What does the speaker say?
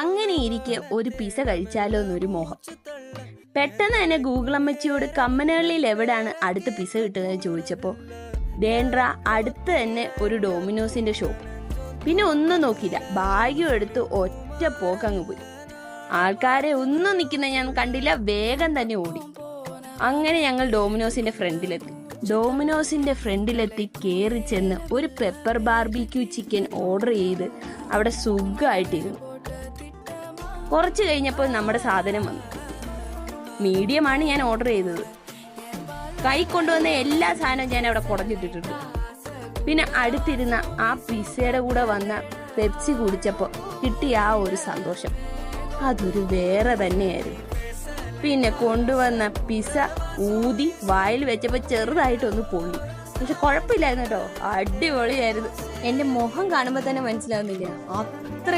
അങ്ങനെ ഇരിക്കെ ഒരു പിസ കഴിച്ചാലോ എന്നൊരു മോഹം. പെട്ടെന്ന് തന്നെ ഗൂഗിൾ അമ്മച്ചിയോട് കമ്മനഹള്ളിയിൽ എവിടാണ് അടുത്ത പിസ കിട്ടുന്നത് ചോദിച്ചപ്പോൾ ദേണ്ട്ര അടുത്ത് തന്നെ ഒരു ഡോമിനോസിന്റെ ഷോപ്പ്. പിന്നെ ഒന്നും നോക്കിയില്ല, ബാഗും എടുത്ത് ഒറ്റ പോക്കങ്ങ് പോയി. ആൾക്കാരെ ഒന്നും നിൽക്കുന്ന ഞാൻ കണ്ടില്ല, വേഗം തന്നെ ഓടി. അങ്ങനെ ഞങ്ങൾ ഡോമിനോസിന്റെ ഫ്രണ്ടിലെത്തി കയറി ചെന്ന് ഒരു പെപ്പർ ബാർബിക്യൂ ചിക്കൻ ഓർഡർ ചെയ്ത് അവിടെ സുഖമായിട്ടിരുന്നു. കുറച്ച് കഴിഞ്ഞപ്പോൾ നമ്മുടെ സാധനം വന്നു. മീഡിയമാണ് ഞാൻ ഓർഡർ ചെയ്തത്. കൈ കൊണ്ടുവന്ന എല്ലാ സാധനവും ഞാൻ അവിടെ കുടഞ്ഞിട്ടിട്ടുണ്ട്. പിന്നെ അടുത്തിരുന്ന ആ പിസയുടെ കൂടെ വന്ന പെപ്സി കുടിച്ചപ്പോൾ കിട്ടിയ ആ ഒരു സന്തോഷം അതൊരു വേറെ തന്നെയായിരുന്നു. പിന്നെ കൊണ്ടുവന്ന പിസ ഊതി വായിൽ വെച്ചപ്പോൾ ചെറുതായിട്ടൊന്ന് പൊള്ളി. പക്ഷെ കുഴപ്പമില്ലായിരുന്നു കേട്ടോ, അടിപൊളിയായിരുന്നു. എന്റെ മുഖം കാണുമ്പോൾ തന്നെ മനസ്സിലാവുന്നില്ല, അത്ര